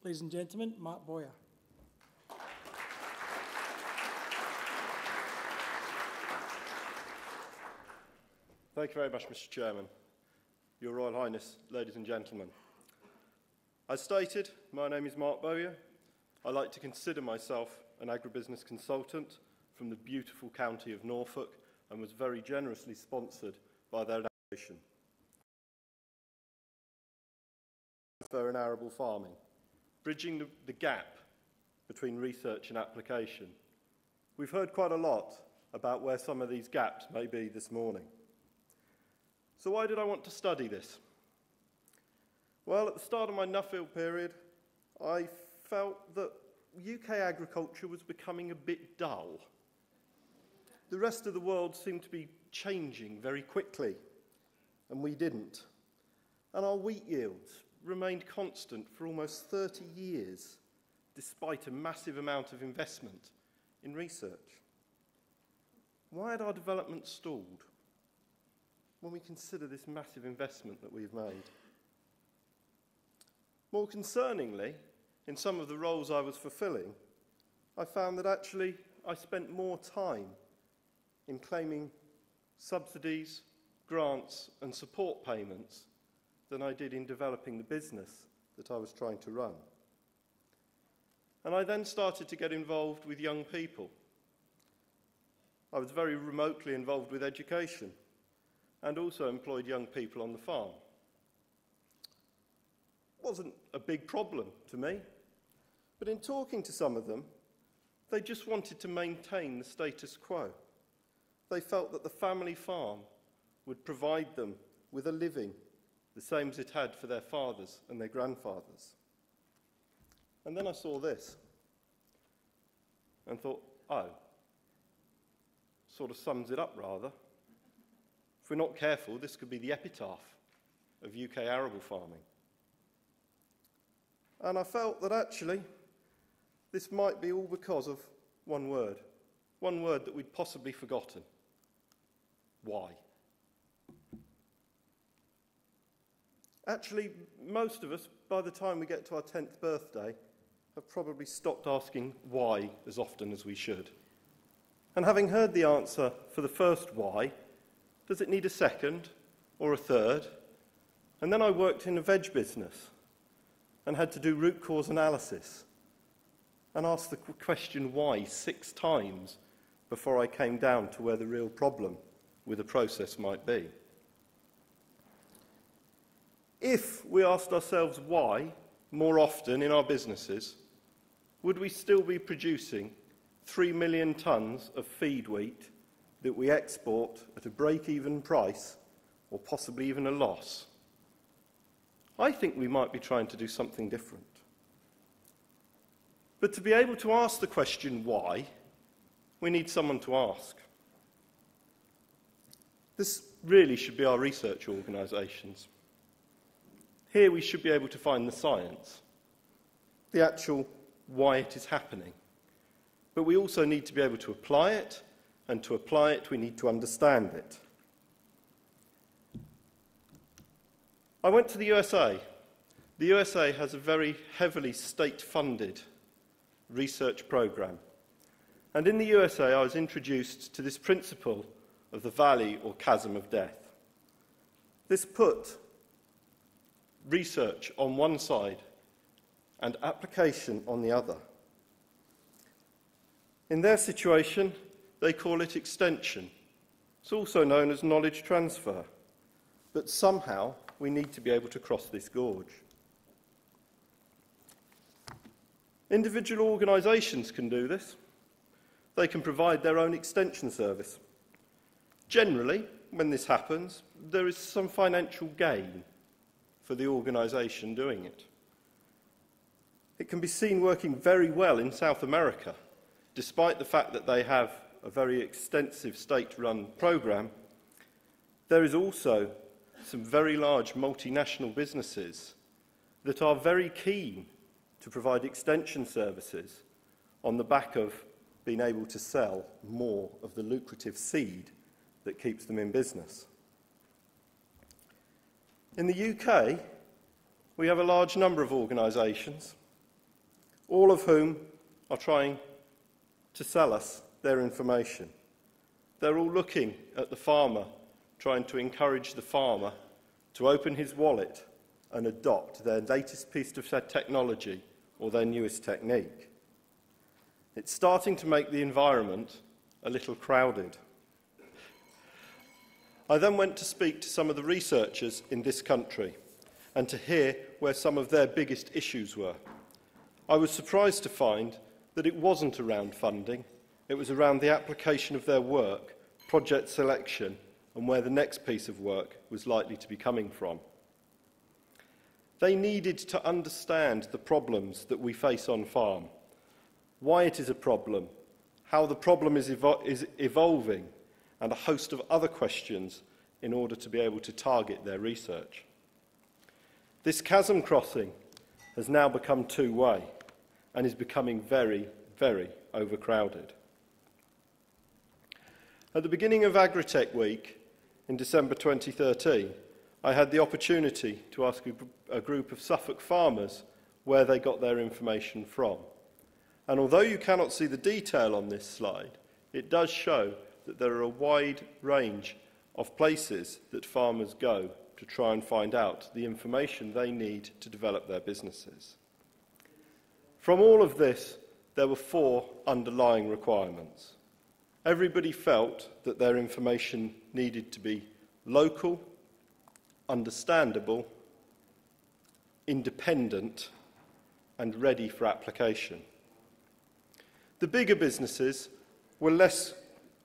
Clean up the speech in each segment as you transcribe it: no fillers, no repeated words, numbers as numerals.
Ladies and gentlemen, Mark Bowyer. Thank you very much, Mr. Chairman. Your Royal Highness, ladies and gentlemen. As stated, my name is Mark Bowyer. I like to consider myself an agribusiness consultant from the beautiful county of Norfolk and was very generously sponsored by their nation. For an arable farming, bridging the gap between research and application. We've heard quite a lot about where some of these gaps may be this morning. So why did I want to study this? Well, at the start of my Nuffield period, I felt that UK agriculture was becoming a bit dull. The rest of the world seemed to be changing very quickly, and we didn't. And our wheat yields remained constant for almost 30 years, despite a massive amount of investment in research. Why had our development stalled when we consider this massive investment that we've made? More concerningly, in some of the roles I was fulfilling, I found that actually I spent more time in claiming subsidies, grants and support payments than I did in developing the business that I was trying to run. And I then started to get involved with young people. I was very remotely involved with education and also employed young people on the farm. It wasn't a big problem to me, but in talking to some of them, they just wanted to maintain the status quo. They felt that the family farm would provide them with a living the same as it had for their fathers and their grandfathers. And then I saw this and thought, oh, sort of sums it up rather. If we're not careful, this could be the epitaph of UK arable farming. And I felt that actually this might be all because of one word that we'd possibly forgotten. Why? Actually, most of us, by the time we get to our 10th birthday, have probably stopped asking why as often as we should. And having heard the answer for the first why, does it need a second or a third? And then I worked in a veg business and had to do root cause analysis and asked the question why 6 times before I came down to where the real problem with the process might be. If we asked ourselves why more often in our businesses, would we still be producing 3 million tonnes of feed wheat that we export at a break-even price or possibly even a loss? I think we might be trying to do something different. But to be able to ask the question why, we need someone to ask. This really should be our research organisations. Here we should be able to find the science, the actual why it is happening. But we also need to be able to apply it, and to apply it we need to understand it. I went to the USA. The USA has a very heavily state-funded research programme. And in the USA I was introduced to this principle of the valley or chasm of death. This put research on one side and application on the other. In their situation, they call it extension. It's also known as knowledge transfer. But somehow, we need to be able to cross this gorge. Individual organisations can do this. They can provide their own extension service. Generally, when this happens, there is some financial gain for the organisation doing it. It can be seen working very well in South America, despite the fact that they have a very extensive state-run programme. There is also some very large multinational businesses that are very keen to provide extension services on the back of being able to sell more of the lucrative seed that keeps them in business. In the UK, we have a large number of organisations, all of whom are trying to sell us their information. They're all looking at the farmer, trying to encourage the farmer to open his wallet and adopt their latest piece of technology or their newest technique. It's starting to make the environment a little crowded. I then went to speak to some of the researchers in this country and to hear where some of their biggest issues were. I was surprised to find that it wasn't around funding, it was around the application of their work, project selection, and where the next piece of work was likely to be coming from. They needed to understand the problems that we face on farm, why it is a problem, how the problem is evolving, and a host of other questions in order to be able to target their research. This chasm crossing has now become two-way and is becoming very, very overcrowded. At the beginning of Agritech Week in December 2013, I had the opportunity to ask a group of Suffolk farmers where they got their information from. And although you cannot see the detail on this slide, it does show that there are a wide range of places that farmers go to try and find out the information they need to develop their businesses. From all of this, there were 4 underlying requirements. Everybody felt that their information needed to be local, understandable, independent, and ready for application. The bigger businesses were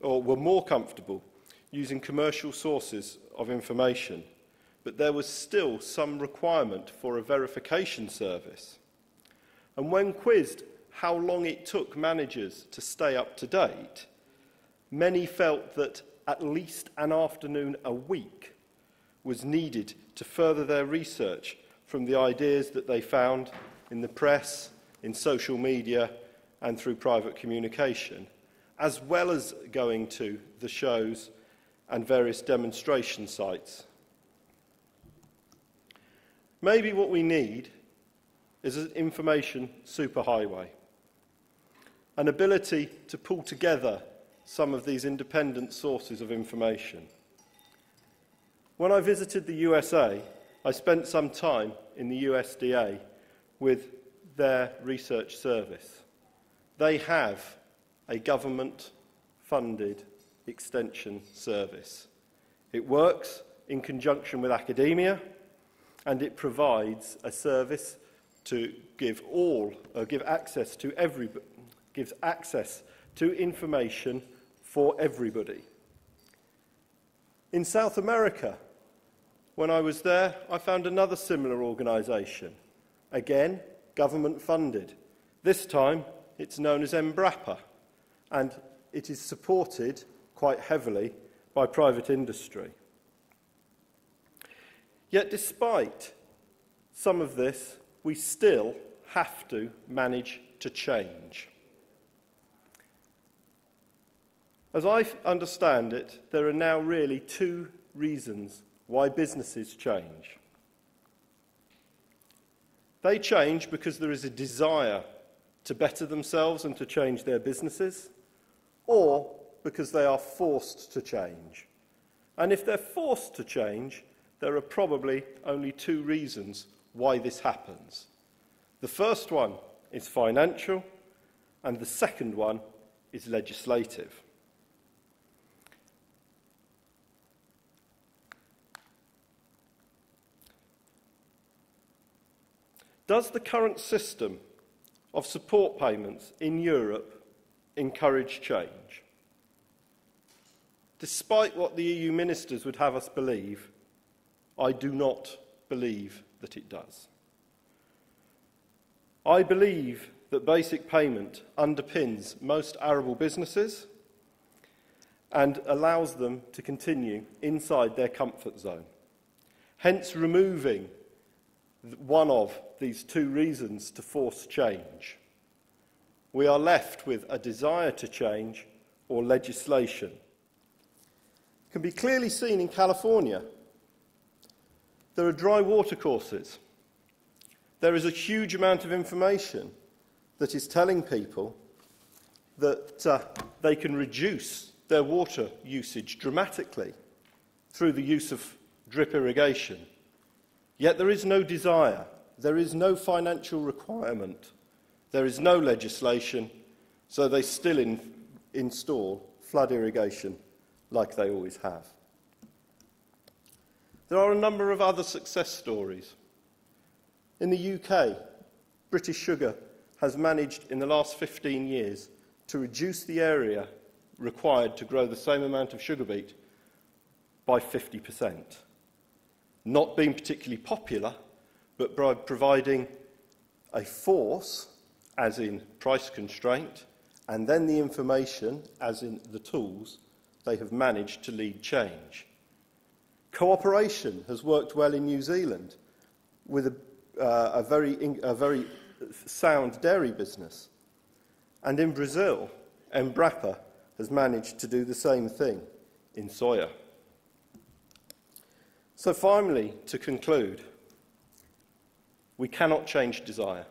more comfortable using commercial sources of information, but there was still some requirement for a verification service. And when quizzed how long it took managers to stay up to date, many felt that at least an afternoon a week was needed to further their research from the ideas that they found in the press, in social media, and through private communication, as well as going to the shows and various demonstration sites. Maybe what we need is an information superhighway, an ability to pull together some of these independent sources of information. When I visited the USA, I spent some time in the USDA with their research service. They have a government-funded extension service. It works in conjunction with academia, and it provides a service to gives access to information for everybody. In South America, when I was there, I found another similar organisation. Again, government-funded. This time, it's known as Embrapa, and it is supported quite heavily by private industry. Yet despite some of this, we still have to manage to change. As I understand it, there are now really 2 reasons why businesses change. They change because there is a desire to better themselves and to change their businesses, or because they are forced to change. And if they're forced to change, there are probably only 2 reasons why this happens. The first one is financial, and the second one is legislative. Does the current system of support payments in Europe encourage change? Despite what the EU ministers would have us believe, I do not believe that it does. I believe that basic payment underpins most arable businesses and allows them to continue inside their comfort zone, hence removing one of these 2 reasons to force change. We are left with a desire to change or legislation. It can be clearly seen in California. There are dry water courses. There is a huge amount of information. that is telling people that they can reduce their water usage dramatically through the use of drip irrigation. Yet there is no desire, there is no financial requirement, there is no legislation, so they still install flood irrigation like they always have. There are a number of other success stories. In the UK, British Sugar has managed in the last 15 years to reduce the area required to grow the same amount of sugar beet by 50%. Not being particularly popular, but by providing a force, as in price constraint, and then the information, as in the tools, they have managed to lead change. Cooperation has worked well in New Zealand with a very sound dairy business. And in Brazil, Embrapa has managed to do the same thing in soya. So finally, to conclude, we cannot change desire,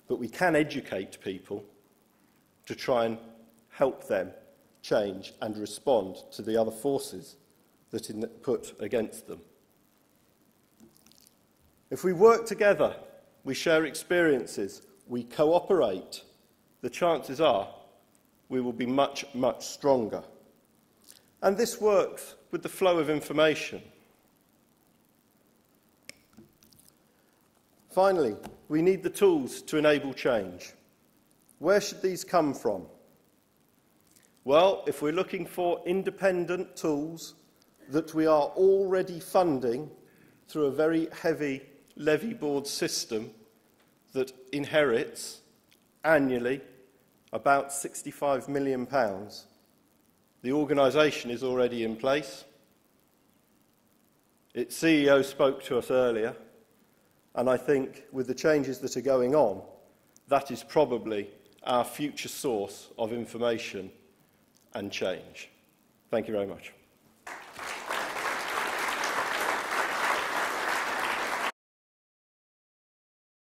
but we can educate people to try and help them change and respond to the other forces that are put against them. If we work together, we share experiences, we cooperate, the chances are we will be much, much stronger. And this works with the flow of information. Finally, we need the tools to enable change. Where should these come from? Well, if we're looking for independent tools that we are already funding through a very heavy levy board system that inherits annually about £65 million, the organisation is already in place. Its CEO spoke to us earlier, and I think with the changes that are going on, that is probably our future source of information and change. Thank you very much.